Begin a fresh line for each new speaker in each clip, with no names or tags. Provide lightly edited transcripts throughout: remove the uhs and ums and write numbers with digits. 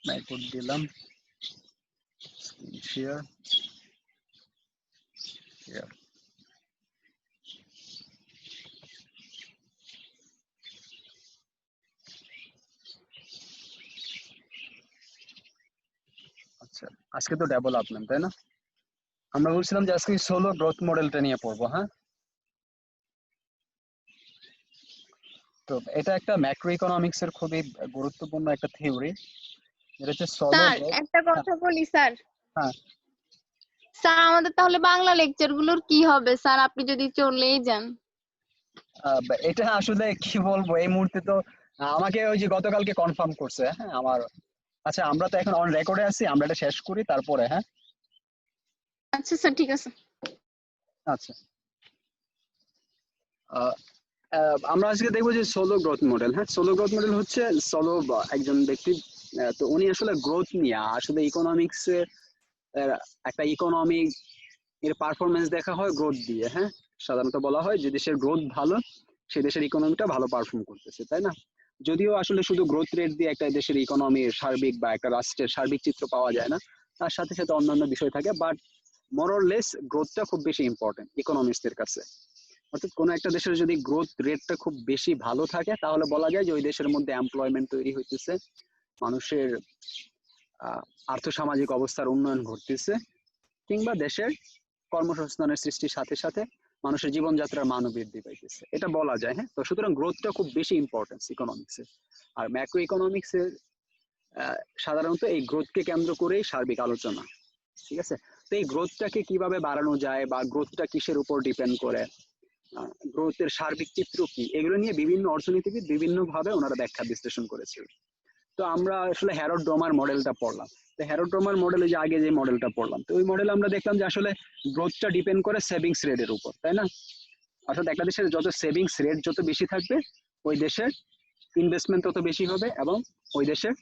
মাইকুট দিলাম, screen share, share. আচ্ছা, আজকে তো ডেভেলপমেন্ট, তাই না? আমরা বলছিলাম যে আজকে সোলো গ্রোথ মডেলটা নিয়ে পড়বো। হ্যাঁ, তো এটা একটা ম্যাক্রো ইকোনমিক্স এর খুবই গুরুত্বপূর্ণ একটা থিওরি, যেটা হচ্ছে সোলো
স্যার
গ্রোথ।
একটা কথা বলি স্যার।
হ্যাঁ,
স্যার আমাদের তাহলে বাংলা লেকচার গুলোর কি হবে স্যার, আপনি যদি চলেই যান?
এটা আসলে কি বলবো এই মুহূর্তে তো আমাকে ওই যে গতকালকে কনফার্ম করছে। হ্যাঁ, আমার আচ্ছা, আমরা তো এখন অন রেকর্ডে আছি, আমরা এটা শেষ করি তারপরে। হ্যাঁ,
আচ্ছা স্যার, ঠিক আছে।
আচ্ছা। আমরা আজকে দেখবো যে সোলো গ্রোথ মডেল। হ্যাঁ, সোলো গ্রোথ মডেল হচ্ছে সোলো একজন ব্যক্তি, তো উনি আসলে গ্রোথ নিয়ে আসলে ইকোনমিক্স এর একটা ইকোনমিক এর পারফরমেন্স দেখা হয় গ্রোথ দিয়ে। হ্যাঁ, সাধারণত বলা হয় যে দেশের গ্রোথ ভালো, সে দেশের ইকোনমিটা ভালো পারফর্ম করতেছে, তাই না? যদিও আসলে শুধু গ্রোথ রেট দিয়ে একটা দেশের ইকোনমির সার্বিক বা একটা রাষ্ট্রের সার্বিক চিত্র পাওয়া যায় না, তার সাথে সাথে অন্যান্য বিষয় থাকে, বাট মোরলেস গ্রোথটা খুব বেশি ইম্পর্টেন্ট ইকোনমিস্টদের কাছে। অর্থাৎ কোনো একটা দেশের যদি গ্রোথ রেটটা খুব বেশি ভালো থাকে তাহলে বলা যায় যে ওই দেশের মধ্যে এমপ্লয়মেন্ট তৈরি হইতেছে, মানুষের আর্থসামাজিক অবস্থার উন্নয়ন ঘটতেছে, কিংবা দেশের কর্মসংস্থানের সৃষ্টির সাথে সাথে মানুষের জীবনযাত্রার মানও বৃদ্ধি পাইতেছে, এটা বলা যায়। হ্যাঁ, তো সুতরাং গ্রোথটা খুব বেশি ইম্পর্টেন্স ইকোনমিক্সের। আর ম্যাক্রো ইকোনমিক্সের সাধারণত এই গ্রোথকে কেন্দ্র করেই সার্বিক আলোচনা। ঠিক আছে, তো এই গ্রোথটাকে কিভাবে বাড়ানো যায় বা গ্রোথটা কিসের উপর ডিপেন্ড করে, গ্রোথের সার্বিক চিত্র কি, এগুলো নিয়ে বিভিন্ন অর্থনীতিবিদ বিভিন্ন ভাবে ওনারা ব্যাখ্যা বিশ্লেষণ করেছিল। তো আমরা আসলে হ্যারড ডোমার মডেলটা পড়লাম। তো হ্যারড ডোমার মডেলে যে আগে যে মডেলটা পড়লাম, তো ওই মডেলে আমরা দেখলাম যে আসলে গ্রোথটা ডিপেন্ড করে সেভিংস রেটের উপর, তাই না? অর্থাৎ একটা দেশের যত সেভিংস রেট যত বেশি থাকবে, ওই দেশের ইনভেস্টমেন্ট তত বেশি হবে, এবং ওই দেশের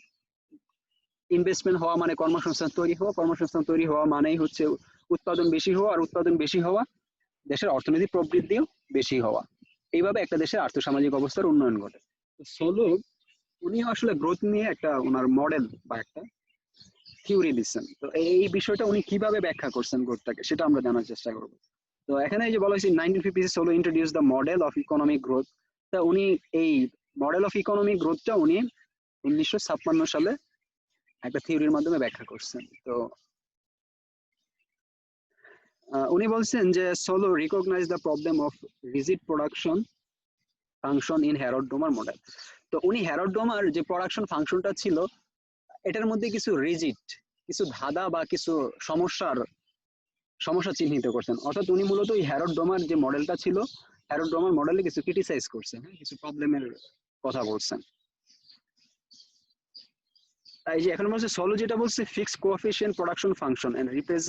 ইনভেস্টমেন্ট হওয়া মানে কর্মসংস্থান তৈরি হওয়া, কর্মসংস্থান তৈরি হওয়া মানেই হচ্ছে উৎপাদন বেশি হওয়া, আর উৎপাদন বেশি হওয়া দেশের অর্থনৈতিক প্রবৃদ্ধিও বেশি হওয়া। এইভাবে একটা দেশের আর্থসামাজিক অবস্থার উন্নয়ন ঘটে। সোলো উনি আসলে গ্রোথ নিয়ে একটা ওনার মডেল বা একটা থিওরি দিচ্ছেন। তো এই বিষয়টা উনি কিভাবে ব্যাখ্যা করছেন গ্রোথটাকে, সেটা আমরা জানার চেষ্টা করবো। তো এখানে এই যে বলা হয়েছে 1950 solo introduce the model of economic growth. তা উনি এই মডেল অফ ইকোনমিক গ্রোথটা উনি 1956 সালে একটা থিওরির মাধ্যমে ব্যাখ্যা করছেন। তো উনি বলছেন যে Solow recognize the problem of rigid production function in Harrod Domar model. তো উনি হ্যারড ডোমার যে প্রোডাকশন ফাংশনটা ছিল, এটার মধ্যে কিছু রিজিড, কিছু ধাঁধা বা কিছু সমস্যা চিহ্নিত করছেন। অর্থাৎ উনি মূলত ওই হ্যারড ডোমার যে মডেলটা ছিল, হ্যারড ডোমার মডেলে কিছু ক্রিটিসাইজ করছেন, কিছু প্রবলেমের কথা বলছেন। তাই যে এখন বলছে সোলো যেটা বলছে fix coefficient production function and replace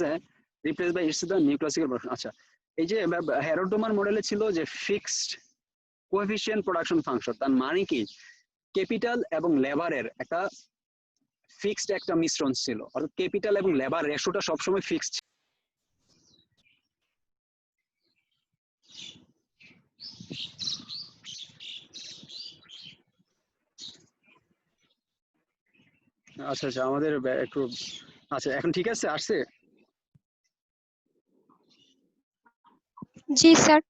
by its the neoclassical production. আচ্ছা, এই যে হ্যারড ডোমার মডেলে ছিল যে ফিক্সড কোএফিসিয়েন্ট প্রোডাকশন ফাংশন, তার মানে কি ক্যাপিটাল এবং লেবারের একটা ফিক্সড একটা মিশ্রণ ছিল, অর্থাৎ ক্যাপিটাল এবং লেবার রেশোটা সবসময় ফিক্সড। আচ্ছা আচ্ছা, আমাদের একটু আচ্ছা, এখন ঠিক আছে, আসছে?
জি স্যার।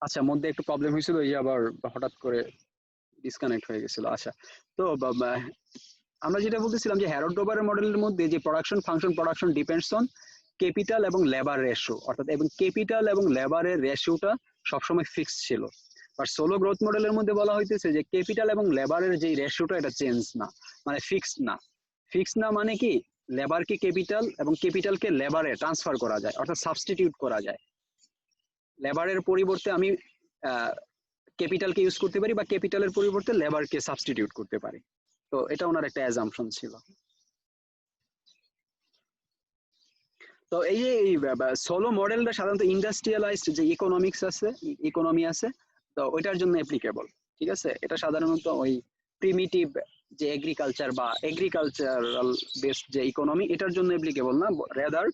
আচ্ছা, মধ্যে একটু প্রবলেম হয়েছিল, এই আবার হঠাৎ করে ডিসকানেক্ট হয়ে গেছিল। আচ্ছা, তো আমরা যেটা বলতেছিলাম যে হ্যারড ডোবারের মডেলের মধ্যে যে প্রোডাকশন ডিপেন্ডস অন ক্যাপিটাল এবং লেবার রেশিও, অর্থাৎ এবং ক্যাপিটাল এবং লেবারের রেশিওটা সবসময় ফিক্সড ছিল। আর সোলো গ্রোথ মডেলের মধ্যে বলা হইতেছে যে ক্যাপিটাল এবং লেবারের যে রেশিওটা এটা চেঞ্জ না, মানে ফিক্সড না। ফিক্সড না মানে কি লেবারকে ক্যাপিটাল এবং ক্যাপিটালকে লেবারে ট্রান্সফার করা যায়, অর্থাৎ সাবস্টিটিউট করা যায়। লেবারের পরিবর্তে আমি ক্যাপিটালকে ইউজ করতে পারি বা ক্যাপিটালের পরিবর্তে লেবারকে সাবস্টিটিউট করতে পারি। তো এটা ওনার একটা অ্যাজাম্পশন ছিল। তো এই যে সোলো মডেলটা সাধারণত ইন্ডাস্ট্রিয়ালাইজড যে ইকোনমিক্স আছে, ইকোনমি আছে, তো ওইটার জন্য অ্যাপ্লিকেবল। ঠিক আছে, এটা সাধারণত ওই প্রিমিটিভ যে এগ্রিকালচার বা এগ্রিকালচারাল বেসড যে ইকোনমি, এটার জন্য অ্যাপ্লিকেবল না, রেদার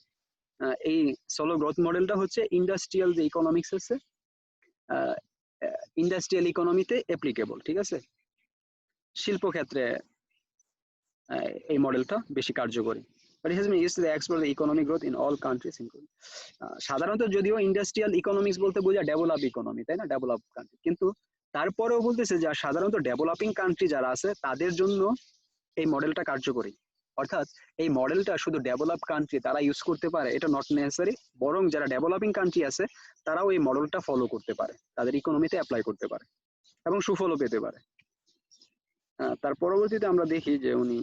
এই সোলো গ্রোথ মডেলটা হচ্ছে ইন্ডাস্ট্রিয়াল যে ইকোনমিক্স আছে, ইন্ডাস্ট্রিয়াল ইকোনমিতে অ্যাপ্লিকেবল। ঠিক আছে, শিল্পক্ষেত্রে এই মডেলটা বেশি কার্যকরী। But it has been used to explore the economic growth in all countries including সাধারণত যদিও ইন্ডাস্ট্রিয়াল ইকোনমিক্স বলতে বোঝায় ডেভেলপ ইকোনমি, তাই না, ডেভেলপ কান্ট্রি, কিন্তু তারপরেও বলতেছে যে সাধারণত ডেভেলপিং কান্ট্রি যারা আছে তাদের জন্য এই মডেলটা কার্যকরী। অর্থাৎ এই মডেলটা শুধু ডেভেলপ কান্ট্রি তারা ইউজ করতে পারে এটা নট নেসেসারি, বরং যারা ডেভেলপিং কান্ট্রি আছে তারাও এই মডেলটা ফলো করতে পারে, তাদের ইকোনমিতে অ্যাপ্লাই করতে পারে এবং সুফলও পেতে পারে। তার পরবর্তীতে আমরা দেখি যে উনি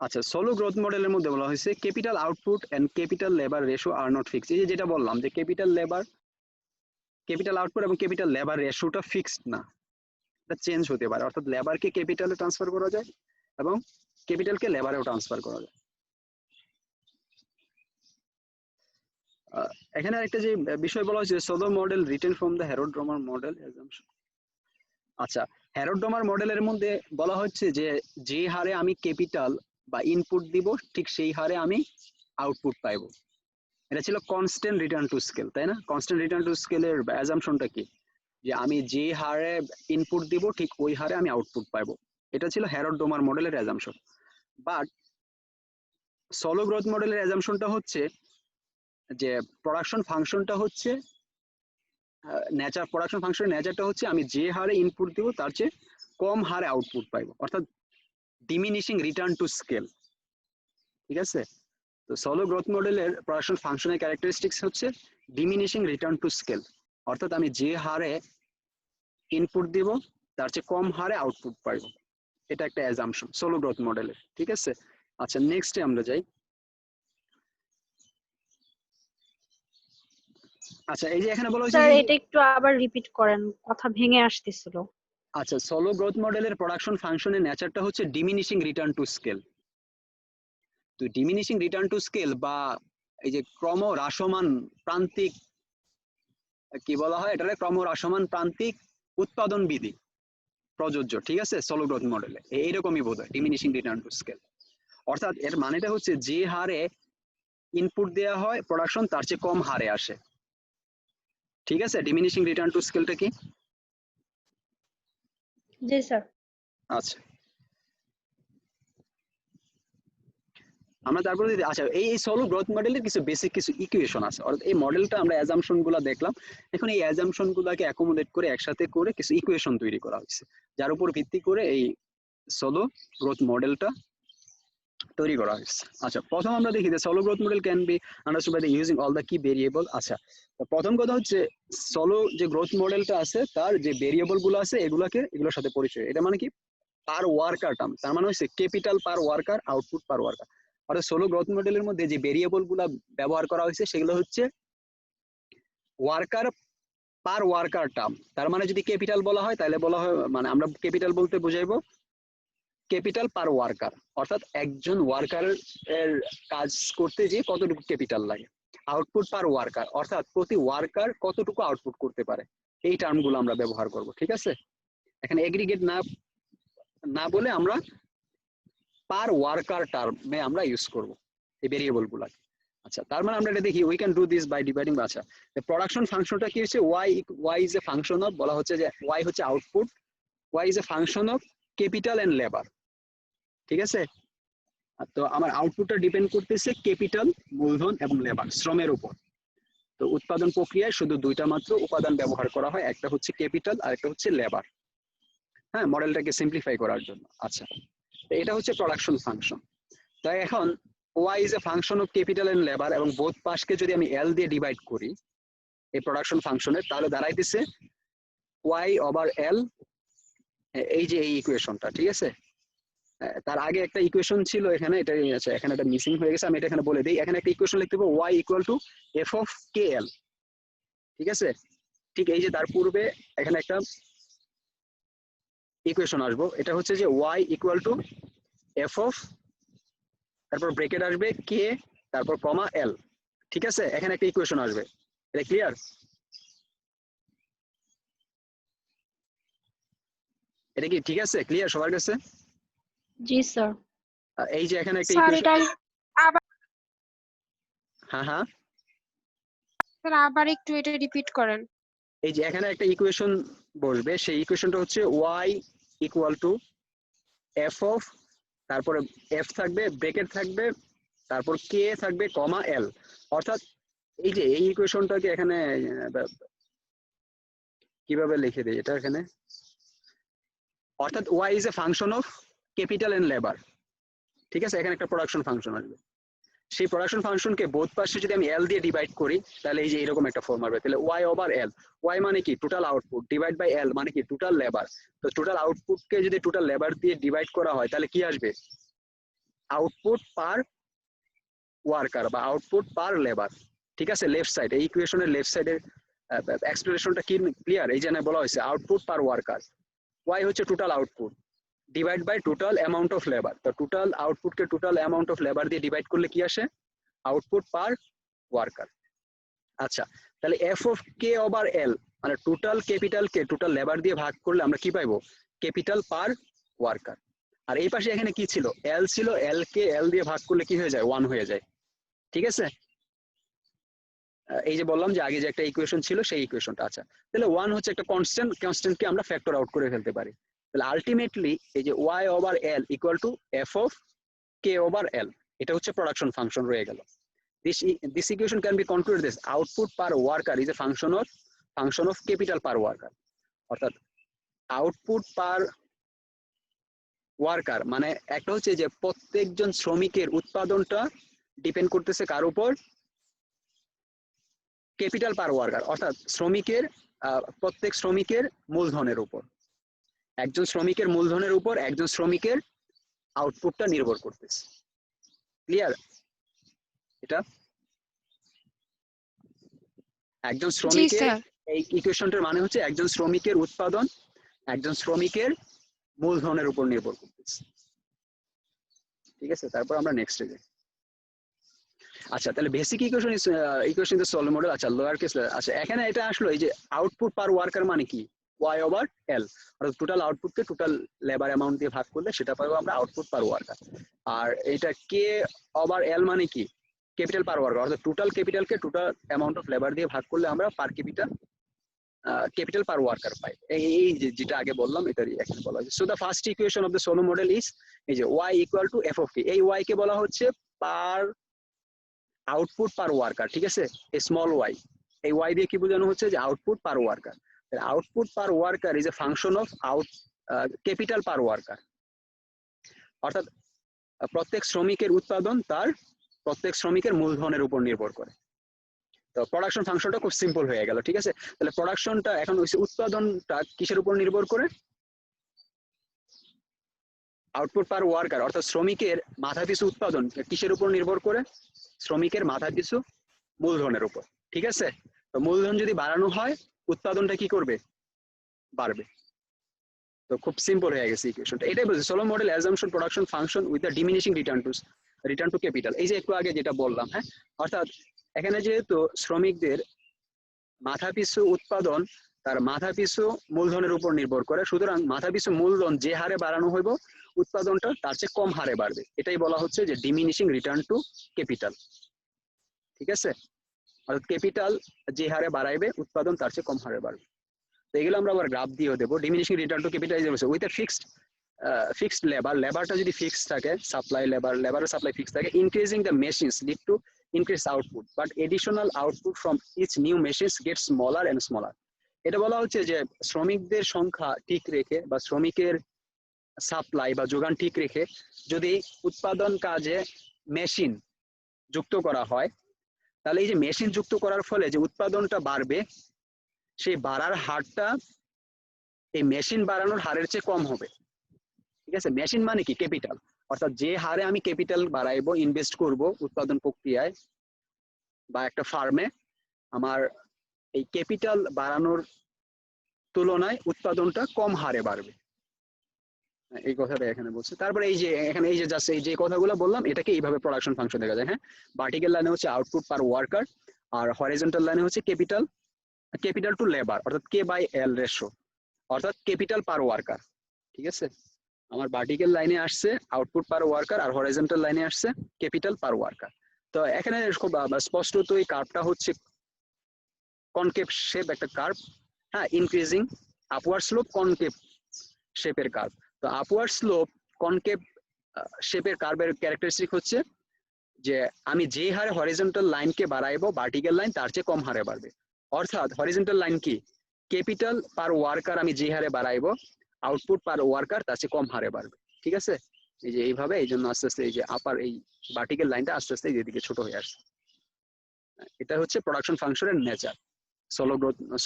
আচ্ছা সোলো গ্রোথ মডেলের মধ্যে বলা হয়েছে capital output and capital labour ratio are not fixed. এই যে যেটা বললাম যে ক্যাপিটাল আউটপুট এবং ক্যাপিটাল লেবার রেশিওটা ফিক্সড না, এটা চেঞ্জ হতে পারে। অর্থাৎ লেবারকে ক্যাপিটালে ট্রান্সফার করা যায় এবং ক্যাপিটালকে লেবারেও ট্রান্সফার করা যায়। এখানে একটা যে বিষয় বলা হয়েছে Solow model written from the Harrod Domar model assumption. আচ্ছা হ্যারোড-ড্রমার মডেলের মধ্যে বলা হচ্ছে যে যে হারে আমি ক্যাপিটাল বা ইনপুট দিব ঠিক সেই হারে আমি আউটপুট পাইব। এটা ছিল কনস্ট্যান্ট রিটার্ন টু স্কেল, তাই না? কনস্ট্যান্ট রিটার্ন টু স্কেলের অ্যাজাম্পশনটা কি, যে আমি যে হারে ইনপুট দিব ঠিক ওই হারে আমি আউটপুট পাইব। এটা ছিল হ্যারোড-ড্রমার মডেলের অ্যাজাম্পশন। বাট সোলো গ্রোথ মডেলের অ্যাজাম্পশনটা হচ্ছে যে প্রোডাকশন ফাংশনটা হচ্ছে প্রোডাকশন ফাংশনের নেচারটা হচ্ছে আমি যে হারে ইনপুট দিব তার চেয়ে কম হারে আউটপুট পাইব, অর্থাৎ ডিমিনিশিং রিটার্ন টু স্কেল। ঠিক আছে, তো সোলো গ্রোথ মডেলের প্রোডাকশন ফাংশনের ক্যারেক্টারিস্টিক্স হচ্ছে ডিমিনিশিং রিটার্ন টু স্কেল, অর্থাৎ আমি যে হারে ইনপুট দিব তার চেয়ে কম হারে আউটপুট পাইব। এটা একটা অ্যাজাম্পশন সোলো গ্রোথ মডেলের। ঠিক আছে, আচ্ছা নেক্সটে আমরা যাই। আচ্ছা এই যে এখানে বলা হয়েছে
স্যার
যে
এটা একটু আবার রিপিট করেন, কথা ভেঙে আসতেছিল।
আচ্ছা সোলো গ্রোথ মডেলের প্রোডাকশন ফাংশনের নেচারটা হচ্ছে ডিমিনিশিং রিটার্ন টু স্কেল। তো ডিমিনিশিং রিটার্ন টু স্কেল বা এই যে ক্রমহ্রাসমান প্রান্তিক, কি বলা হয় এটাকে, ক্রমহ্রাসমান প্রান্তিক উৎপাদন বিধি প্রযোজ্য। ঠিক আছে, সোলো গ্রোথ মডেলে এইরকমই বোধ হয় ডিমিনিশিং রিটার্ন টু স্কেল। অর্থাৎ এর মানেটা হচ্ছে যে হারে ইনপুট দেওয়া হয় প্রোডাকশন তার চেয়ে কম হারে আসে। ঠিক আছে, ডিমিনিশিং রিটার্ন টু স্কেলটা কি?
জি স্যার।
আচ্ছা আমরা তারপরে আচ্ছা এই সোলো গ্রোথ মডেলের কিছু বেসিক কিছু ইকুয়েশন আছে, অর্থাৎ এই মডেলটা আমরা অ্যাজাম্পশন গুলা দেখলাম, এখন এই অ্যাজাম্পশন গুলাকে অ্যাকোমোডেট করে একসাথে করে কিছু ইকুয়েশন তৈরি করা হয়েছে যার উপর ভিত্তি করে এই সোলো গ্রোথ মডেলটা তৈরি করা হয়েছে। আচ্ছা প্রথম আমরা দেখি যে Solow growth model can be understood by using all the key variable. আচ্ছা প্রথম কথা হচ্ছে সোলো যে গ্রোথ মডেলটা আছে তার যে ভেরিয়েবল গুলো আছে এগুলোর সাথে পরিচয়। এটা মানে কি পার ওয়ার্কার টার্ম, তার মানে হচ্ছে capital per worker, output per worker. অর্থাৎ সোলো গ্রোথ মডেলের মধ্যে যে ভেরিয়েবল গুলা ব্যবহার করা হয়েছে সেগুলো হচ্ছে ওয়ার্কার পার ওয়ার্কার টার্ম। তার মানে যদি ক্যাপিটাল বলা হয় তাহলে বলা হয়, মানে আমরা ক্যাপিটাল বলতে বুঝাইবো ক্যাপিটাল পার ওয়ার্কার, অর্থাৎ একজন ওয়ার্কার এর কাজ করতে যে কতটুকু ক্যাপিটাল লাগে। আউটপুট পার ওয়ার্কার, অর্থাৎ প্রতি ওয়ার্কার কতটুকু আউটপুট করতে পারে, এই টার্মগুলো আমরা ব্যবহার করব। ঠিক আছে, এখানে এগ্রিগেট না বলে আমরা পার ওয়ার্কার টার্মে আমরা ইউজ করব এই ভেরিয়েবল গুলাকে। আচ্ছা তার মানে আমরা এটা দেখি we can do this by dividing. আচ্ছা প্রোডাকশন ফাংশনটা কি হচ্ছে, Y is a function of, বলা হচ্ছে যে ওয়াই হচ্ছে output, Y is a function of capital and labour. ঠিক আছে, তো আমার আউটপুটটা ডিপেন্ড করতেছে ক্যাপিটাল মূলধন এবং লেবার শ্রমের উপর। তো উৎপাদন প্রক্রিয়ায় শুধু দুইটা মাত্র উপাদান ব্যবহার করা হয়, একটা হচ্ছে ক্যাপিটাল আর একটা হচ্ছে লেবার। হ্যাঁ, মডেলটাকে সিম্পলিফাই করার জন্য। আচ্ছা এটা হচ্ছে প্রোডাকশন ফাংশন। তাই এখন Y is a function of capital and labour এবং বোথ পাশকে যদি আমি এল দিয়ে ডিভাইড করি এই প্রোডাকশন ফাংশনের, তাহলে দাঁড়াইতেছে ওয়াই ওভার এল, এই যে এই ইকুয়েশনটা। ঠিক আছে, তার আগে একটা ইকুয়েশন ছিল এখানে, এটা আছে এখানে একটা মিসিং হয়ে গেছে, আমি এটা এখানে বলে দিই। এখানে একটা ইকুয়েশন লিখতে হবে Y equal to F of K L. ঠিক আছে, ঠিক এই যে তার পূর্বে এখানে একটা ইকুয়েশন আসবো, এটা হচ্ছে যে Y equal to F of, তারপর ব্রেকেট আসবে কে, তারপর কমা এল। ঠিক আছে, এখানে একটা ইকুয়েশন আসবে, এটা ক্লিয়ার? এটা কি ঠিক আছে, ক্লিয়ার সবার কাছে?
জি স্যার।
এই যে এখানে একটা
স্যার এটা
ইকুয়েশন,
আবার
হ্যাঁ হ্যাঁ
স্যার আবার একটু এটা রিপিট করেন।
এই যে এখানে একটা ইকুয়েশন বসবে সেই ইকুয়েশনটা হচ্ছে Y equal to F of, তারপরে এফ থাকবে, ব্রেকেট থাকবে, তারপর কে থাকবে কমা এল। অর্থাৎ এই যে এই ইকুয়েশনটাকে এখানে কিভাবে লিখে দিই এটা এখানে, অর্থাৎ Y is a function of capital and labour. ঠিক আছে, এখানে একটা প্রোডাকশন ফাংশন আসবে, সেই প্রোডাকশন ফাংশনকে বোথ পাশে যদি আমি এল দিয়ে ডিভাইড করি তাহলে এই যে এরকম একটা ফর্ম আসবে। তাহলে ওয়াই ওভার এল, ওয়াই মানে কি total output, divide by L মানে কি টোটাল লেবার। তো টোটাল আউটপুটকে যদি টোটাল লেবার দিয়ে ডিভাইড করা হয় তাহলে কি আসবে, আউটপুট পার ওয়ার্কার বা আউটপুট পার লেবার। ঠিক আছে, লেফট সাইড এই ইকুয়েশনের লেফট সাইডের এক্সপ্রেশনটা কি ক্লিয়ার? এই জন্য বলা হয়েছে আউটপুট পার ওয়ার্কার, ওয়াই হচ্ছে total output divide by total amount of labour. তো টোটাল আউটপুটকে টোটাল অ্যামাউন্ট অফ লেবার দিয়ে ডিভাইড করলে কি আসে, আউটপুট পার ওয়ার্কার। আচ্ছা, তাহলে F of K over L মানে টোটাল ক্যাপিটাল কে টোটাল লেবার দিয়ে ভাগ করলে আমরা কি পাইবো, ক্যাপিটাল পার ওয়ার্কার। আর এই পাশে এখানে কি ছিল, এল ছিল, এল কে এল দিয়ে ভাগ করলে কি হয়ে যায়, 1 হয়ে যায়। ঠিক আছে, এই যে বললাম যে আগে যে একটা ইকুয়েশন ছিল সেই ইকুয়েশনটা। আচ্ছা, তাহলে 1 হচ্ছে একটা কনস্ট্যান্ট, কনস্ট্যান্টকে আমরা ফ্যাক্টর আউট করে ফেলতে পারি। তাহলে আলটিমেটলি এই যে Y over L equal to F of K over L, এটা হচ্ছে প্রোডাকশন ফাংশন রয়ে গেল। This equation can be concluded this output per worker is a function of capital per worker। অর্থাৎ আউটপুট পার ওয়ার্কার মানে একটা হচ্ছে যে প্রত্যেকজন শ্রমিকের উৎপাদনটা ডিপেন্ড করতেছে কার উপর, ক্যাপিটাল পার ওয়ার্কার, অর্থাৎ শ্রমিকের প্রত্যেক শ্রমিকের মূলধনের উপর, একজন শ্রমিকের মূলধনের উপর একজন শ্রমিকের আউটপুটটা নির্ভর করতেছে। ক্লিয়ার? এটা একজন শ্রমিকের, এই ইকুয়েশনটার মানে হচ্ছে একজন শ্রমিকের উৎপাদন একজন শ্রমিকের মূলধনের উপর নির্ভর করতেছে। ঠিক আছে, তারপর আমরা নেক্সটে যাই। আচ্ছা, তাহলে basic equation equation is solid model. আচ্ছা, লোয়ার কেস, আচ্ছা এখানে এটা আসলো এই যে আউটপুট পার ওয়ার্কার মানে কি, ওয়াই ওভার এল, অর্থাৎ টোটাল আউটপুটকে টোটাল লেবার অ্যামাউন্ট দিয়ে ভাগ করলে সেটা পাবো আমরা আউটপুট পার ওয়ার্কার। আর এটা কে ওভার এল মানে কি, ক্যাপিটাল পার ওয়ার্কার, অর্থাৎ টোটাল ক্যাপিটালকে টোটাল অ্যামাউন্ট অফ লেবার দিয়ে ভাগ করলে আমরা পার ক্যাপিটাল পার ওয়ার্কার পাই। এই যেটা আগে বললাম এটারই এখানে বলা হয়েছে। So the first equation of the Solow model is এই যে Y equal to F of K, এই ওয়াই কে বলা হচ্ছে পার আউটপুট পার ওয়ার্কার। ঠিক আছে, এই স্মল ওয়াই, এই ওয়াই দিয়ে কি বোঝানো হচ্ছে যে output per worker. Output per worker is a function of capital per worker, অর্থাৎ প্রত্যেক শ্রমিকের উৎপাদন তার প্রত্যেক শ্রমিকের মূলধনের উপর নির্ভর করে। তো প্রোডাকশন ফাংশনটা খুব সিম্পল হয়ে গেল। ঠিক আছে, তাহলে প্রোডাকশনটা এখন হচ্ছে উৎপাদনটা কিসের উপর নির্ভর করে, আউটপুট পার ওয়ার্কার, অর্থাৎ শ্রমিকের মাথা পিছু উৎপাদন কিসের উপর নির্ভর করে, শ্রমিকের মাথা পিছু মূলধনের উপর। ঠিক আছে, তো মূলধন যদি বাড়ানো হয় উৎপাদনটা কি করবে, বাড়বে। তো খুব সিম্পল হয়ে গেছে ইকুয়েশনটা, এটাই বলছে solo model assumption production function with the diminishing return to capital. এই যে একটু আগে যেটা বললাম, হ্যাঁ, অর্থাৎ এখানে যেহেতু শ্রমিকদের মাথা পিছু উৎপাদন তার মাথা পিছু মূলধনের উপর নির্ভর করে, সুতরাং মাথা পিছু মূলধন যে হারে বাড়ানো হইব উৎপাদনটা তার চেয়ে কম হারে বাড়বে। এটাই বলা হচ্ছে যে ডিমিনিশিং রিটার্ন টু ক্যাপিটাল। ঠিক আছে, অর্থাৎ ক্যাপিটাল যে হারে বাড়াইবে উৎপাদন তার চেয়ে কম হারে বাড়বে। তো এগুলো আমরা আবার গ্রাফ দিয়েও দেবো। Diminishing return to capital with a fixed লেবারটা যদি ফিক্সড থাকে, লেবারের সাপ্লাই ফিক্সড থাকে, increasing the machines lead to increase output but additional output from each new machines gets smaller and smaller। এটা বলা হচ্ছে যে শ্রমিকদের সংখ্যা ঠিক রেখে বা শ্রমিকের সাপ্লাই বা যোগান ঠিক রেখে যদি উৎপাদন কাজে মেশিন যুক্ত করা হয় তাহলে এই যে মেশিন যুক্ত করার ফলে যে উৎপাদনটা বাড়বে সেই বাড়ার হারটা এই মেশিন বাড়ানোর হারের চেয়ে কম হবে। ঠিক আছে, মেশিন মানে কি, ক্যাপিটাল, অর্থাৎ যে হারে আমি ক্যাপিটাল বাড়াইবো, ইনভেস্ট করব উৎপাদন প্রক্রিয়ায় বা একটা ফার্মে, আমার এই ক্যাপিটাল বাড়ানোর তুলনায় উৎপাদনটা কম হারে বাড়বে, এই কথাটা এখানে বলছে। তারপরে এই যে এখানে এই যে জাস্ট এই যে কথাগুলো বললাম এটাকে এইভাবে প্রোডাকশন ফাংশন দেখা যায়। হ্যাঁ, ভার্টিক্যাল লাইনে হচ্ছে আউটপুট পার ওয়ার্কার আর হরিজন্টাল লাইনে হচ্ছে ক্যাপিটাল টু লেবার, অর্থাৎ কে বাই এল রেশিও, অর্থাৎ ক্যাপিটাল পার ওয়ার্কার। ঠিক আছে, আমার ভার্টিক্যাল লাইনে আসছে আউটপুট পার ওয়ার্কার আর হরিজন্টাল লাইনে আসছে ক্যাপিটাল পার ওয়ার্কার। তো এখানে খুব স্পষ্টত এই কার্ভটা হচ্ছে কনকেভ শেপ একটা কার্ভ, হ্যাঁ, ইনক্রিজিং আপওয়ার্ড স্লোপ কনকেভ শেপের কার্ভ। তো আপওয়ার্ড স্লোপ কনকেভ শেপের কার্ভের ক্যারেক্টারিস্টিক হচ্ছে যে আমি যে হারে হরিজন্টাল লাইনকে বাড়াইবো ভার্টিক্যাল লাইন তার চেয়ে কম হারে বাড়বে। অর্থাৎ হরিজন্টাল লাইন কি, ক্যাপিটাল পার ওয়ার্কার আমি যে হারে বাড়াইবো আউটপুট পার ওয়ার্কার তার চেয়ে কম হারে বাড়বে। ঠিক আছে, এই যে এইভাবে, এই জন্য আস্তে আস্তে এই যে আপার এই ভার্টিক্যাল লাইনটা আস্তে আস্তে এদিকে ছোট হয়ে আসছে। এটা হচ্ছে প্রোডাকশন ফাংশনের নেচার।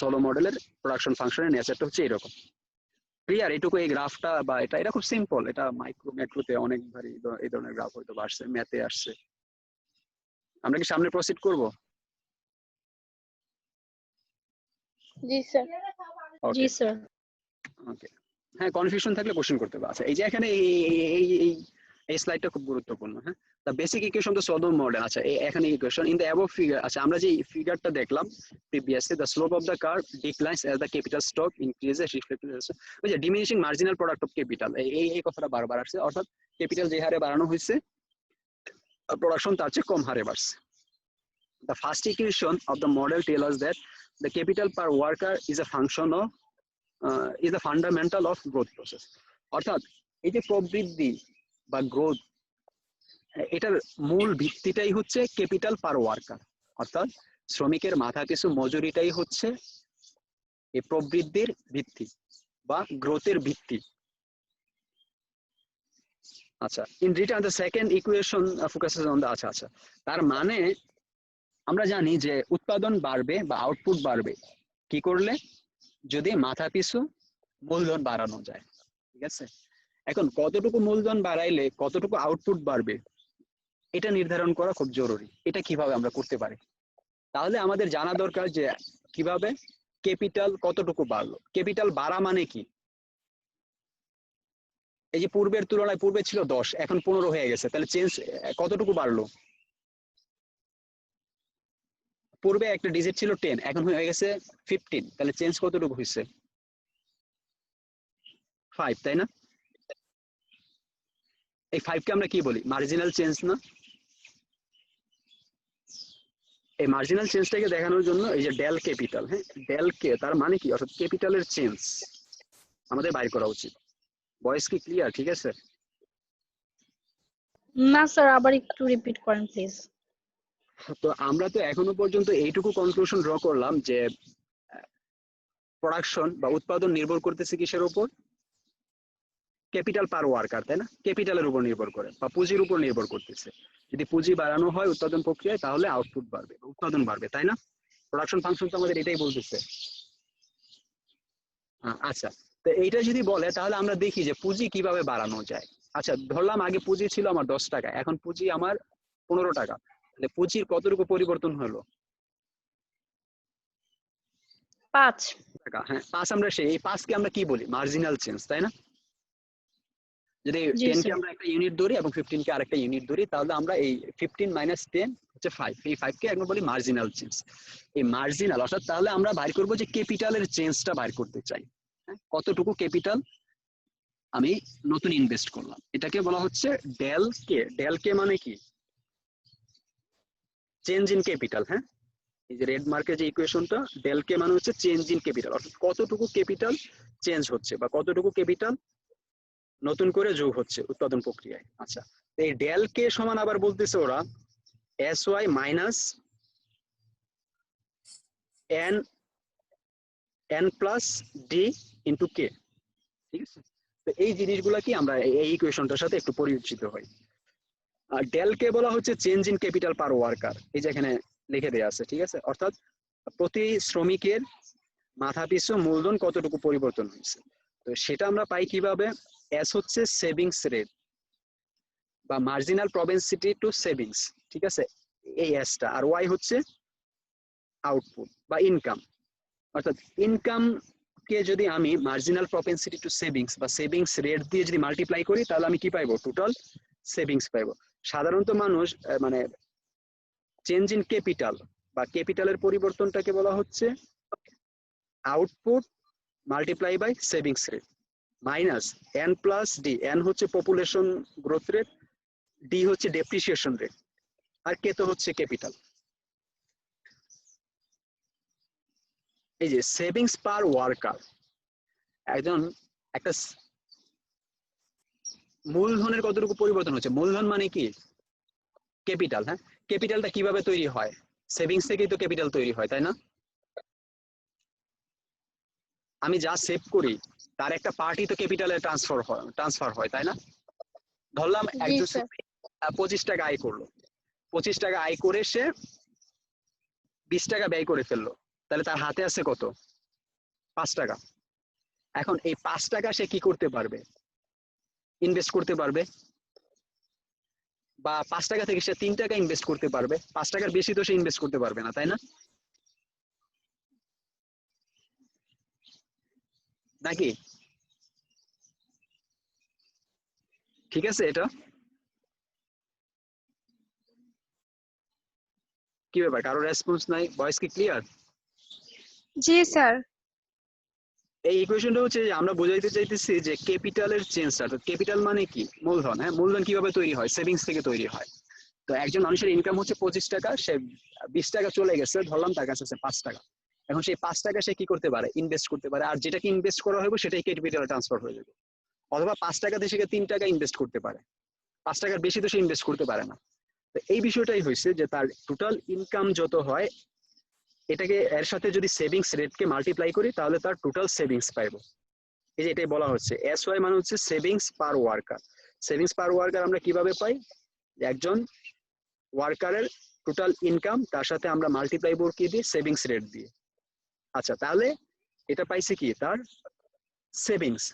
সোলো মডেলের প্রোডাকশন ফাংশনের নেচারটা হচ্ছে এরকম। ক্লিয়ার? এটুকু এই গ্রাফটা বা এটা খুব সিম্পল, এটা ম্যাক্রোতে অনেক ভারী এই ধরনের গ্রাফ হয়তো আসছে, ম্যাথে আসছে। আমরা কি সামনে প্রসিড করব?
জি স্যার।
জি স্যার।
ওকে, হ্যাঁ, কনফিউশন থাকলে কোশ্চেন করতে হবে। আচ্ছা, এই যে এখানে এই স্লাইডটা খুব গুরুত্বপূর্ণ। হ্যাঁ, দ্য বেসিক ইকুয়েশন তো সোলো মডেল। আচ্ছা, এখানে equation in the above figure. আচ্ছা, আমরা যে ফিগারটা দেখলাম previously, the slope of the curve declines as the capital stock increases reflected. ওই যে diminishing marginal product of capital, এই কথাটা বারবার আসছে। অর্থাৎ ক্যাপিটাল যে হারে বাড়ানো হয়েছে প্রোডাকশন তার চেয়ে কম হারে বাড়ছে। The first equation of the model tells us that the capital per worker is a function of is the fundamental of growth process. অর্থাৎ এই যে প্রবৃদ্ধি বা গ্রোথ, এটার মূল ভিত্তিটাই হচ্ছে ক্যাপিটাল পার ওয়ার্কার। অর্থাৎ শ্রমিকের মাথা পিছু মজুরিটাই হচ্ছে এই প্রবৃদ্ধির ভিত্তি বা গ্রোথের ভিত্তি। আচ্ছা, in return the second equation focuses on the, আচ্ছা, তার মানে আমরা জানি যে উৎপাদন বাড়বে বা আউটপুট বাড়বে কি করলে, যদি মাথা পিছু মূলধন বাড়ানো যায়। ঠিক আছে, এখন কতটুকু মূলধন বাড়াইলে কতটুকু আউটপুট বাড়বে এটা নির্ধারণ করা খুব জরুরি। এটা কিভাবে আমরা করতে পারি? তাহলে আমাদের জানা দরকার যে কিভাবে ক্যাপিটাল কতটুকু বাড়লো। ক্যাপিটাল বাড়া মানে কি? এই যে পূর্বের তুলনায়, পূর্বে ছিল 10, এখন 15 হয়ে গেছে, তাহলে চেঞ্জ কতটুকু বাড়লো? পূর্বে একটা ডিজিট ছিল 10, এখন হয়ে গেছে 15, তাহলে চেঞ্জ কতটুকু হয়েছে? 5, তাই না? এই 5 কে আমরা কি বলি? মার্জিনাল চেঞ্জ না? এই মার্জিনাল চেঞ্জটাকে দেখানোর জন্য এই যে ডেল ক্যাপিটাল, হ্যাঁ, ডেল কে তার মানে কি, অর্থাৎ ক্যাপিটালের চেঞ্জ আমাদের বাইর করা উচিত। ভয়েস কি ক্লিয়ার? ঠিক আছে?
না স্যার, আবার একটু রিপিট করেন প্লিজ।
তো আমরা তো এখনো পর্যন্ত এইটুকু কনক্লুশন ড্র করলাম যে প্রোডাকশন বা উৎপাদন নির্ভর করতেছে কিসের উপর? ক্যাপিটাল পার ওয়ার্কার, তাই না? ক্যাপিটালের উপর নির্ভর করে বা পুঁজির উপর নির্ভর করতেছে। যদি পুঁজি বাড়ানো হয় উৎপাদন প্রক্রিয়ায় তাহলে আউটপুট বাড়বে, উৎপাদন বাড়বে, তাই না? প্রোডাকশন ফাংশন তো আমাদের এটাই বলতেছে। আচ্ছা, তো এইটা যদি বলে তাহলে আমরা দেখি যে পুঁজি কিভাবে বাড়ানো যায়। আচ্ছা, ধরলাম আগে পুঁজি ছিল আমার 10 টাকা, এখন পুঁজি আমার 15 টাকা, তাহলে পুঁজির কতটুকু পরিবর্তন হলো?
5
টাকা। হ্যাঁ, 5। আমরা এই 5 কে আমরা কি বলি? মার্জিনাল চেঞ্জ, তাই না? যদি
জি
10 কে
স্যার।
আমরা একটা ইউনিট ধরি এবং 15 কে আরেকটা ইউনিট ধরি, তাহলে আমরা এই 15 মাইনাস 10 হচ্ছে 5, এই 5 কে একবার বলি মার্জিনাল চেঞ্জ। এই মার্জিনাল অর্থাৎ তাহলে আমরা বাইর করব যে ক্যাপিটালের চেঞ্জটা বাইর করতে চাই। হ্যাঁ, কতটুকু ক্যাপিটাল আমি নতুন ইনভেস্ট করলাম, এটাকে বলা হচ্ছে ডেল কে। ডেল কে মানে কি? Change in capital. হ্যাঁ, এই যে রেড মার্কের যে ইকুয়েশনটা, ডেল কে মানে হচ্ছে চেঞ্জ ইন ক্যাপিটাল, অর্থাৎ কতটুকু ক্যাপিটাল চেঞ্জ হচ্ছে বা কতটুকু ক্যাপিটাল নতুন করে যোগ হচ্ছে উৎপাদন প্রক্রিয়ায়। আচ্ছা, এই ডেল কে সমান আবার বলতেছে ওরা S Y minus N N plus D into K. ঠিক আছে, তো এই জিনিসগুলা কি আমরা এই ইকুয়েশনটার সাথে একটু পরিচিত হই। আর ডেল কে বলা হচ্ছে change in capital per worker, এই যে এখানে লিখে দেওয়া আছে। ঠিক আছে, অর্থাৎ প্রতি শ্রমিকের মাথা পিছু মূলধন কতটুকু পরিবর্তন হয়েছে। তো সেটা আমরা পাই কিভাবে? এস হচ্ছে সেভিংস রেট বা মার্জিনাল প্রবেন্সিটি টু সেভিংস। ঠিক আছে, এই এসটা, আর ওয়াই হচ্ছে আউটপুট বা ইনকাম। অর্থাৎ ইনকাম কে যদি আমি মার্জিনাল প্রপেন্সিটি টু সেভিংস বা সেভিংস রেট দিয়ে যদি মাল্টিপ্লাই করি তাহলে আমি কি পাইবো? টোটাল সেভিংস পাইবো। সাধারণত মানুষ মানে চেঞ্জ ইন ক্যাপিটাল বা ক্যাপিটালের পরিবর্তনটাকে বলা হচ্ছে output multiply by savings rate minus N plus D. N হচ্ছে পপুলেশন গ্রোথ রেট, ডি হচ্ছে ডেপ্রিসিয়েশন রেট, আর কে তো হচ্ছে ক্যাপিটাল। এই যে সেভিংস পার ওয়ার্কার, একজন একটা মূলধনের কতটুকু পরিবর্তন হচ্ছে? মূলধন মানে কি? ক্যাপিটাল। হ্যাঁ, ক্যাপিটালটা কিভাবে তৈরি হয়? সেভিংস থেকেই তো ক্যাপিটাল তৈরি হয়, তাই না? আমি যা সেভ করি তার একটা পার্টই তো ক্যাপিটালে ট্রান্সফার হয়, তাই না? ধরলাম
জি
একজন
স্যার।
25 টাকা আয় করলো, 25 টাকা আয় করে সে 20 টাকা ব্যয় করে ফেললো, তাহলে তার হাতে আছে কত? 5 টাকা। এখন এই 5 টাকা সে কি করতে পারবে? ইনভেস্ট করতে পারবে, বা 5 টাকা থেকে সে 3 টাকা ইনভেস্ট করতে পারবে। 5 টাকার বেশি তো সে ইনভেস্ট করতে পারবে না, তাই না? নাকি? ঠিক আছে, এটা কি ব্যাপার? কারো রেসপন্স নাই? ভয়েস কি ক্লিয়ার?
জি স্যার।
এই ইকুয়েশনটা হচ্ছে যে আমরা বোঝাইতে চাইতেছি যে ক্যাপিটালের চেঞ্জটা। তো ক্যাপিটাল মানে কি? মূলধন। হ্যাঁ, মূলধন কিভাবে তৈরি হয়? সেভিংস থেকে তৈরি হয়। তো একজন মানুষের ইনকাম হচ্ছে 25 টাকা, সে 20 টাকা চলে গেছে, ধরলাম তার কাছে আছে 5 টাকা। এখন সেই 5 টাকা সে কি করতে পারে? ইনভেস্ট করতে পারে, আর যেটাকে ইনভেস্ট করা হবে সেটাই ক্যাপিটালে ট্রান্সফার হয়ে যাবে। অথবা 5 টাকাতে সে 3 টাকা ইনভেস্ট করতে পারে, 5 টাকার বেশি তো সে ইনভেস্ট করতে পারে না। তো এই বিষয়টাই হয়েছে যে তার টোটাল ইনকাম যত হয়, এটাকে এর সাথে যদি সেভিংস রেটকে মাল্টিপ্লাই করি তাহলে তার টোটাল সেভিংস পাইবো। এই যে এটাই বলা হচ্ছে SY মানে হচ্ছে savings per worker. Savings per worker আমরা কিভাবে পাই? একজন ওয়ার্কারের টোটাল ইনকাম তার সাথে আমরা মাল্টিপ্লাই করব কি দিয়ে? সেভিংস রেট দিয়ে। আচ্ছা, তাহলে এটা পাইছে কি? তার সেভিংস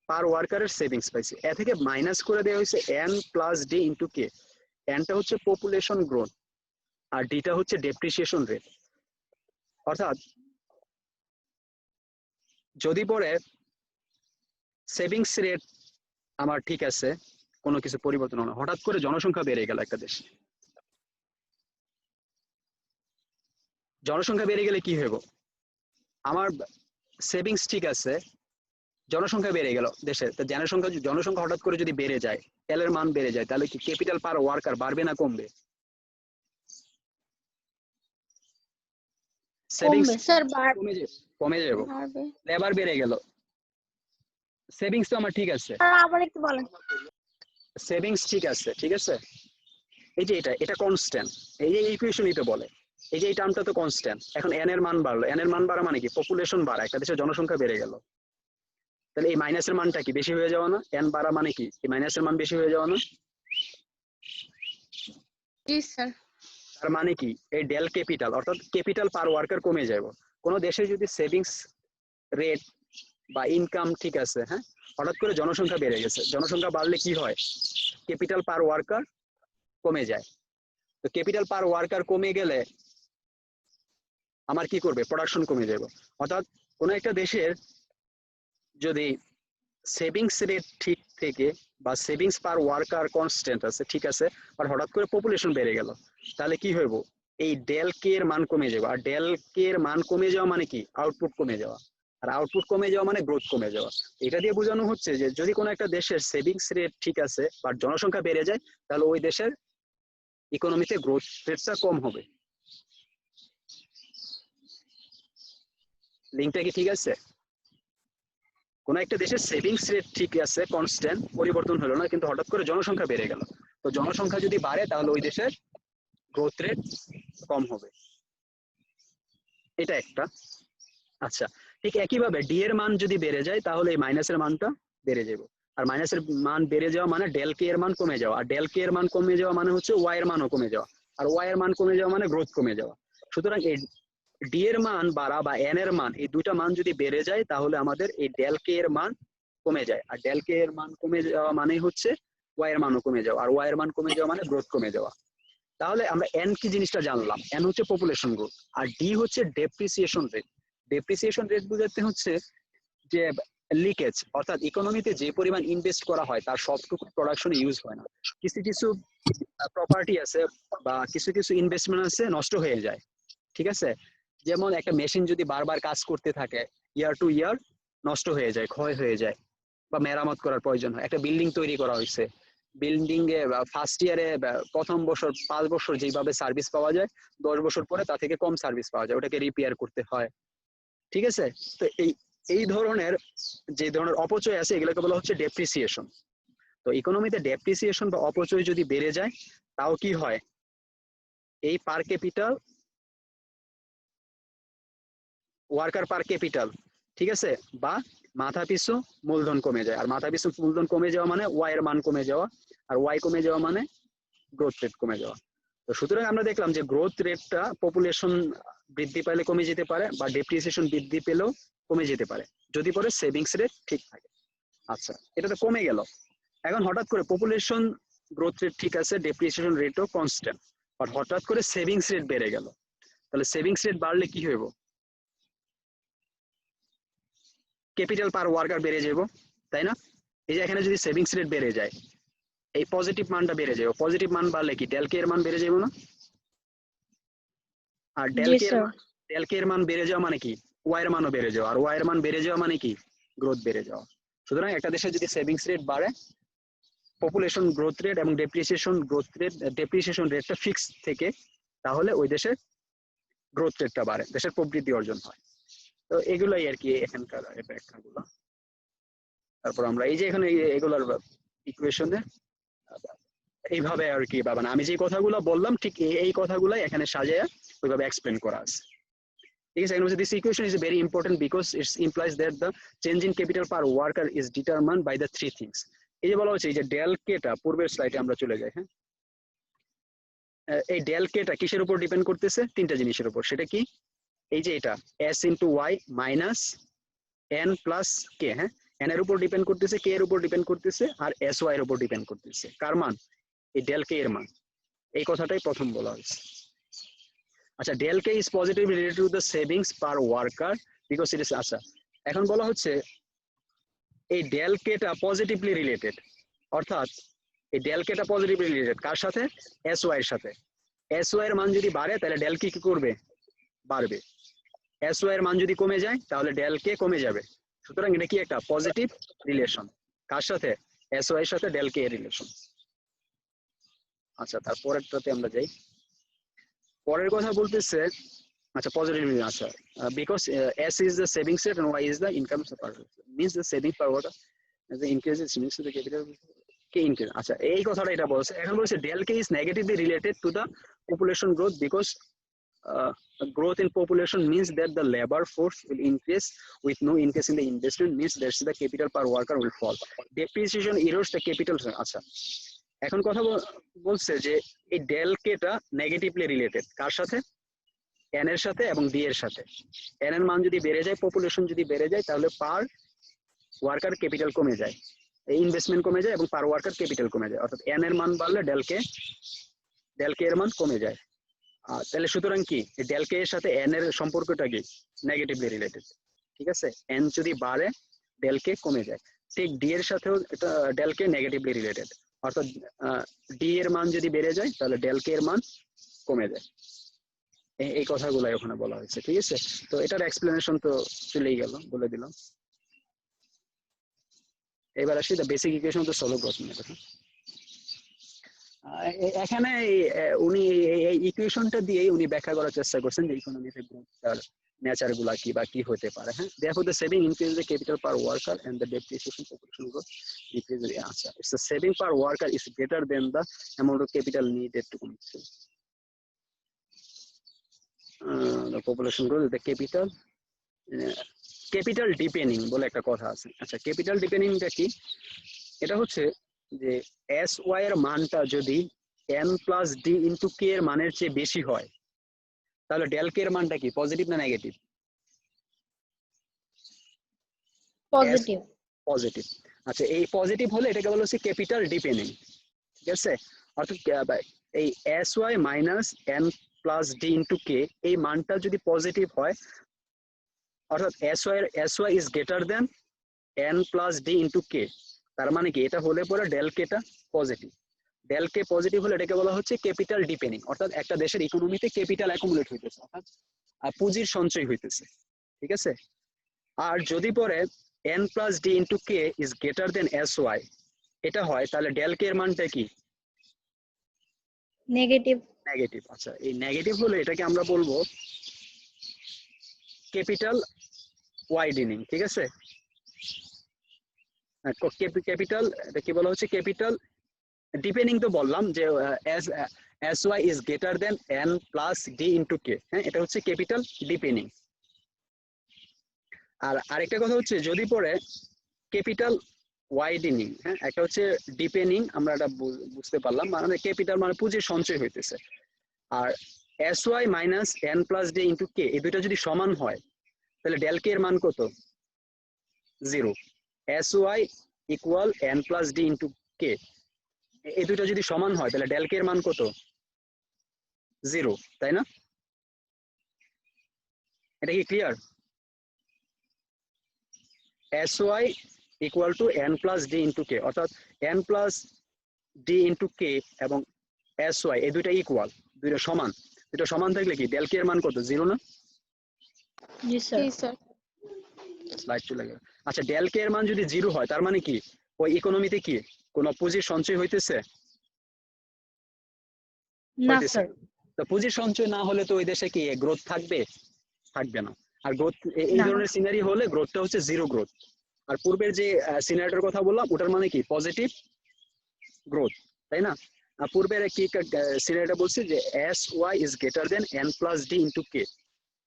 পার ওয়ার্কারের সেভিংস পাইছে। এ থেকে মাইনাস করে দেওয়া হয়েছে N প্লাস ডি ইন্টু কে। Nটা হচ্ছে পপুলেশন গ্রোথ আর ডিটা হচ্ছে ডেপ্রিসিয়েশন রেট। অর্থাৎ যদি পরে সেভিংস রেট আমার ঠিক আছে, কোনো কিছু পরিবর্তন হলো, হঠাৎ করে জনসংখ্যা বেড়ে গেল একটা দেশে, জনসংখ্যা বেড়ে গেলে কি হইব? আমার সেভিংস ঠিক আছে, জনসংখ্যা বেড়ে গেল দেশে, তো জনসংখ্যা হঠাৎ করে যদি বেড়ে যায়, এল এর মান বেড়ে যায়, তাহলে কি ক্যাপিটাল পার ওয়ার্কার বাড়বে না কমবে? সেভিংস
কমবে স্যার।
কমে যাব।
বাড়বে।
লেবার বেড়ে গেল, সেভিংস তো আমার ঠিক আছে,
স্যার আবার একটু বলেন।
সেভিংস ঠিক আছে, ঠিক আছে। এই যে এটা কনস্ট্যান্ট, এই যে ইকুয়েশনই তো বলে, এই যে এই টার্মটা তো কনস্ট্যান্ট। এখন এন এর মান বাড়লো, এন এর মান বাড়া মানে কি? পপুলেশন বাড়া, একটা দেশের জনসংখ্যা বেড়ে গেল, তাহলে এই মাইনাসের মানটা কি বেশি হয়ে যাওয়া না? এন বাড়া মানে কি? এই মাইনাসের মান বেশি হয়ে যাওয়া না?
জি স্যার।
তার মানে কি? এই ডেল ক্যাপিটাল অর্থাৎ ক্যাপিটাল পার ওয়ার্কার কমে যাব। কোন দেশে যদি সেভিংস রেট বা ইনকাম ঠিক আছে, হ্যাঁ, হঠাৎ করে জনসংখ্যা বেড়ে গেছে, জনসংখ্যা বাড়লে কি হয়? ক্যাপিটাল পার ওয়ার্কার কমে যায়। তো ক্যাপিটাল পার ওয়ার্কার কমে গেলে আমার কি করবে? প্রোডাকশন কমে যাবে। অর্থাৎ কোন একটা দেশের যদি সেভিংস রেট ঠিক থেকে বা সেভিংস পার ওয়ার্কার কনস্ট্যান্ট আছে, ঠিক আছে, আর হঠাৎ করে পপুলেশন বেড়ে গেল, তাহলে কি হইব? এই ডেল কে এর মান কমে যাবে। আর ডেল কে এর মান কমে যাওয়া মানে কি? আউটপুট কমে যাওয়া। আর আউটপুট কমে যাওয়া মানে গ্রোথ কমে যাওয়া। এটা দিয়ে বোঝানো হচ্ছে যে যদি কোনো একটা দেশের সেভিংস রেট ঠিক আছে বাট জনসংখ্যা বেড়ে যায়, তাহলে ওই দেশের ইকোনমিতে গ্রোথ রেটটা কম হবে। লিঙ্কটা কি ঠিক আছে? কোন একটা দেশের সেভিংস রেট ঠিক আছে, কনস্ট্যান্ট, পরিবর্তন হলো না, কিন্তু হঠাৎ করে জনসংখ্যা বেড়ে গেল, তো জনসংখ্যা যদি বাড়ে তাহলে ওই দেশের গ্রোথ রেট কম হবে। এটা একটা। আচ্ছা, ঠিক একইভাবে ডি এর মান যদি বেড়ে যায় তাহলে এই মাইনাসের মানটা বেড়ে যাবে। আর মাইনাসের মান বেড়ে যাওয়া মানে ডেল কে এর মান কমে যাওয়া, আর ডেল কে এর মান কমে যাওয়া মানে হচ্ছে ওয়াই এর মানও কমে যাওয়া, আর ওয়াই এর মান কমে যাওয়া মানে গ্রোথ কমে যাওয়া। সুতরাং এই ডি এর মান বাড়া বা এন এর মান, এই দুইটা মান যদি বেড়ে যায় তাহলে আমাদের এই ডেল কে এর মান কমে যায়, আর ডেল কে এর মান কমে যাওয়া মানে হচ্ছে ওয়াই এর মানও কমে যাওয়া, আর ওয়াই এর মান কমে যাওয়া মানে গ্রোথ কমে যাওয়া। তাহলে আমরা এন কি জিনিসটা জানলাম, এন হচ্ছে পপুলেশন গ্রোথ, আর ডি হচ্ছে ডেপ্রিসিয়েশন রেট। ডেপ্রিসিয়েশন রেট বোঝাতে হচ্ছে যে লিকেজ, অর্থাৎ ইকোনমিতে যে পরিমাণ ইনভেস্ট করা হয় তার সবটুকু প্রোডাকশনে ইউজ হয় না। কিছু কিছু প্রপার্টি আছে বা কিছু কিছু ইনভেস্টমেন্ট আছে নষ্ট হয়ে যায়, ঠিক আছে। যেমন একটা মেশিন যদি বারবার কাজ করতে থাকে, ইয়ার টু ইয়ার নষ্ট হয়ে যায়, ক্ষয় হয়ে যায়, বা মেরামত করার প্রয়োজন হয়। একটা বিল্ডিং তৈরি করা হয়েছে, বিল্ডিং এ ফার্স্ট ইয়ারে প্রথম বছর 5 বছর যেভাবে সার্ভিস পাওয়া যায়, 10 বছর পরে তা থেকে কম সার্ভিস পাওয়া যায়, ওটাকে রিপেয়ার করতে হয়, ঠিক আছে। তো এই ধরনের যে ধরনের অপচয় আছে এগুলোকে বলা হচ্ছে ডেপ্রিসিয়েশন। তো ইকোনমিতে ডেপ্রিসিয়েশন বা অপচয় যদি বেড়ে যায় তাও কি হয়, এই পার ক্যাপিটাল ওয়ার্কার পার ক্যাপিটাল, ঠিক আছে, বা মাথা পিছু মূলধন কমে যায়। আর মাথা পিছু মূলধন কমে যাওয়া মানে ওয়াই এর মান কমে যাওয়া, আর ওয়াই কমে যাওয়া মানে গ্রোথ রেট কমে যাওয়া। তো সুতরাং আমরা দেখলাম যে গ্রোথ রেটটা পপুলেশন বৃদ্ধি পেলে কমে যেতে পারে, বা ডেপ্রিসিয়েশন বৃদ্ধি পেলেও কমে যেতে পারে যদি পরে সেভিংস রেট ঠিক থাকে। আচ্ছা, এটা তো কমে গেল। এখন হঠাৎ করে পপুলেশন গ্রোথ রেট ঠিক আছে, ডেপ্রিসিয়েশন রেটও কনস্ট্যান্ট, বাট হঠাৎ করে সেভিংস রেট বেড়ে গেল। তাহলে সেভিংস রেট বাড়লে কি হইব, ক্যাপিটাল পার ওয়ার্কার বেড়ে যাব, তাই না? এই যে এখানে যদি সেভিংস রেট বেড়ে যায়, এই পজিটিভ মানটা বেড়ে যাবে। পজিটিভ মান বাড়লে কি ডেল কে এর মান বেড়ে যাবে না? আর
জি স্যার।
ডেল কে এর মান বেড়ে যাওয়া মানে কি ওয়াই এর মানও বেড়ে যাওয়া, আর ওয়াই এর মান বেড়ে যাওয়া মানে কি গ্রোথ বেড়ে যাওয়া। সুতরাং একটা দেশে যদি সেভিংস রেট বাড়ে, পপুলেশন গ্রোথ রেট এবং ডেপ্রিসিয়েশন রেটটা ফিক্স থেকে, তাহলে ওই দেশের গ্রোথ রেটটা বাড়ে, দেশের প্রবৃদ্ধি অর্জন হয়। তো এগুলাই আর কি এখানকার ব্যাখ্যাগুলো। তারপর আমরা এই যে এখানে এগুলার ইকুয়েশনে এইভাবে আর কি, বা মানে আমি যে কথাগুলো বললাম ঠিক এই কথাগুলাই এখানে সাজায়া ওইভাবে এক্সপ্লেন করা আছে। ঠিক আছে, এখানে this equation is very important because it implies that the change in capital per worker is determined by the three things. এই যে বলা হচ্ছে এই যে ডেল কেটা, পূর্বের স্লাইডে আমরা চলে যাই, হ্যাঁ, এই ডেল কেটা কিসের উপর ডিপেন্ড করতেছে? তিনটা জিনিসের উপর। সেটা কি? এই যে এটা s into Y minus N plus K, হ্যাঁ, এন এর উপর ডিপেন্ড করতেছে, কে এর উপর ডিপেন্ড করতেছে, আর এস ওয়াই এর উপর ডিপেন্ড করতেছে। কার মান? এই ডেল কে এর মান। এই কথাটাই প্রথম বলা হয়েছে। আচ্ছা, del K is positively related to the savings per worker because it is, আচ্ছা এখন বলা হচ্ছে এই ডেল কেটা পজিটিভলি রিলেটেড, অর্থাৎ এই ডেল কেটা পজিটিভলি রিলেটেড কার সাথে? এস ওয়াই এর সাথে। এস ওয়াই এর মান যদি বাড়ে তাহলে ডেল কে কি করবে? বাড়বে। এস ওয়াই এর মান যদি কমে যায় তাহলে ডেল কে কমে যাবে। সুতরাং এটা কি একটা পজিটিভ রিলেশন, কার সাথে? এস ওয়াই এর সাথে ডেল কে এর রিলেশন। আচ্ছা, তারপরেরটাতে আমরা যাই। পরের কথা বলতেছে, আচ্ছা পজিটিভ, আচ্ছা because S is the savings rate and Y is the income per, means the saving per worker as the increases means the capital K increase। আচ্ছা, এই কথাটা এটা বলছে। এখন বলছে del K is negatively related to the population growth because growth in population means that the labor force will increase with no increase in the investment, means that the capital per worker will fall, depreciation erodes the capital। আচ্ছা, এখন কথা বলছে যে এই del কেটা negatively related কার সাথে? N এর সাথে এবং ডি এর সাথে। এন এর মান যদি বেড়ে যায়, পপুলেশন যদি বেড়ে যায়, তাহলে পার ওয়ার্কার ক্যাপিটাল কমে যায়, ইনভেস্টমেন্ট কমে যায় এবং পার ওয়ার্কার ক্যাপিটাল কমে যায়। অর্থাৎ এন এর মান বাড়লে ডেল কে এর মান কমে যায়। তাহলে সুতরাং কি ডেল কে এর সাথে এন এর সম্পর্কটা কি? Negatively related. ঠিক আছে, এন যদি বাড়ে ডেল কে কমে যায়। ঠিক ডি এর সাথেও এটা ডেল কে নেগেটিভলি রিলেটেড, অর্থাৎ ডি এর মান যদি বেড়ে যায় তাহলে ডেল কে এর মান কমে যায়। এই কথাগুলাই ওখানে বলা হয়েছে। ঠিক আছে, তো এটার এক্সপ্লেনেশন তো চলেই গেল, বলে দিলাম। এবার আসি দ্য বেসিক ইকুয়েশন তো সলভ করছেন কথা। এখানে উনি এই ইকুয়েশনটা দিয়েই উনি ব্যাখ্যা করার চেষ্টা করছেন যে ইকোনমিতে গ্রোথটার নেচার গুলা কি বা কি হতে পারে। হ্যাঁ, therefore the saving increase the capital per worker and the depreciation population growth increase the answer. It's the saving per worker is greater than the amount of capital needed to increase the population growth, the capital depending বলে একটা কথা আছে। আচ্ছা, capital ডিপেন্ডিংটা কি? এটা হচ্ছে যে S Y এর মানটা যদি এন প্লাস ডি ইন্টু কে এর মানের চেয়ে বেশি হয় তাহলে ডেল কে এর মানটা কি? পজিটিভ না নেগেটিভ?
পজিটিভ।
পজিটিভ। আচ্ছা, এই পজিটিভ হলে এটাকে বলা হচ্ছে ক্যাপিটাল ডিপেন্ডিং। ঠিক আছে, অর্থাৎ এই S Y minus N plus D into K এই মানটা যদি পজিটিভ হয়, অর্থাৎ S Y is greater than N plus D into K, তার মানে কি এটা হলে পরে ডেল কেটা পজিটিভ। ডেল কে পজিটিভ হলে এটাকে বলা হচ্ছে ক্যাপিটাল ডিপেন্ডিং, অর্থাৎ একটা দেশের ইকোনমিতে ক্যাপিটাল অ্যাকুমুলেট হইতেছে, অর্থাৎ পুঁজির সঞ্চয় হইতেছে। ঠিক আছে, আর যদি পরে N plus D into K is greater than S Y এটা হয়, তাহলে ডেল কে এর মানটা কি?
নেগেটিভ।
নেগেটিভ। আচ্ছা, এই নেগেটিভ হলে এটাকে আমরা বলবো ক্যাপিটাল ওয়াইডেনিং, ঠিক আছে? ক্যাপিটাল, এটা কি বলা হচ্ছে, ক্যাপিটাল ডিপেন্ডিং তো বললাম যে S Y is greater than N plus D into K, হ্যাঁ, এটা হচ্ছে ক্যাপিটাল ডিপেন্ডিং। আর আরেকটা কথা হচ্ছে যদি পরে ক্যাপিটাল ওয়াইডেনিং, হ্যাঁ, একটা হচ্ছে ডিপেন্ডিং, আমরা এটা বুঝতে পারলাম, মানে ক্যাপিটাল মানে পুঁজির সঞ্চয় হইতেছে। আর S Y minus N plus D into K, এই দুইটা যদি সমান হয় তাহলে ডেল কে এর মান কত? 0। S Y equal N plus D into K, এই দুইটা যদি সমান হয় তাহলে ডেল কে এর মান কত? 0, তাই না? এটা কি clear? S Y equal to N plus D into K, অর্থাৎ N plus D into K এবং এস ওয়াই এই দুইটা ইকুয়াল, দুইটা সমান। দুইটা সমান থাকলে কি ডেল কে এর মান কত? 0 না?
জি স্যার।
জি স্যার।
স্লাইড চলে গেল। আচ্ছা, ডেল কে এর মান যদি 0 হয় তার মানে কি ওই ইকোনমিতে কি কোনো পুঁজির সঞ্চয় হইতেছে?
না
হইতেছে।
স্যার।
তো পুঁজির সঞ্চয় না হলে তো ওই দেশে কি গ্রোথ থাকবে? থাকবে না। আর গ্রোথ এই
না।
ধরনের সিনারি হলে গ্রোথটা হচ্ছে 0 গ্রোথ। আর পূর্বের যে সিনারিটার কথা বললাম ওটার মানে কি পজিটিভ গ্রোথ, তাই না? পূর্বের কি সিনারিটা বলছে যে S Y is greater than N plus D into K,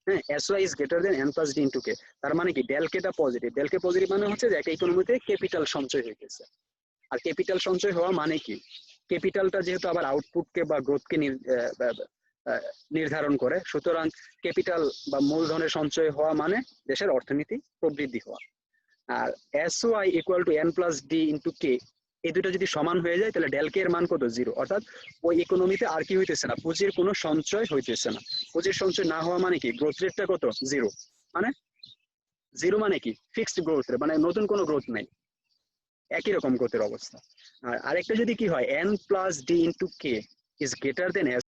হ্যাঁ, S Y is greater than N plus D into K, তার মানে কি ডেল কেটা পজিটিভ। ডেল কে পজিটিভ মানে হচ্ছে যে একটা ইকোনমিতে ক্যাপিটাল সঞ্চয় হইতেছে। আর ক্যাপিটাল সঞ্চয় হওয়া মানে কি, ক্যাপিটালটা যেহেতু আবার আউটপুটকে বা গ্রোথকে নির্ধারণ করে, সুতরাং ক্যাপিটাল বা মূলধনের সঞ্চয় হওয়া মানে দেশের অর্থনীতি প্রবৃদ্ধি হওয়া। আর S Y equal to N plus D into K, এই দুটো যদি সমান হয়ে যায় তাহলে ডেল কে এর মান কত? 0, অর্থাৎ ওই ইকোনমিতে আর কি হইতেছে না, পুঁজির কোনো সঞ্চয় হইতেছে না। পুঁজির সঞ্চয় না হওয়া মানে কি গ্রোথ রেটটা কত? 0। মানে 0 মানে কি ফিক্সড গ্রোথ রেট, মানে নতুন কোনো গ্রোথ নাই, একই রকম গ্রোথের অবস্থা। আর আরেকটা যদি কি হয়, N plus D into K is greater then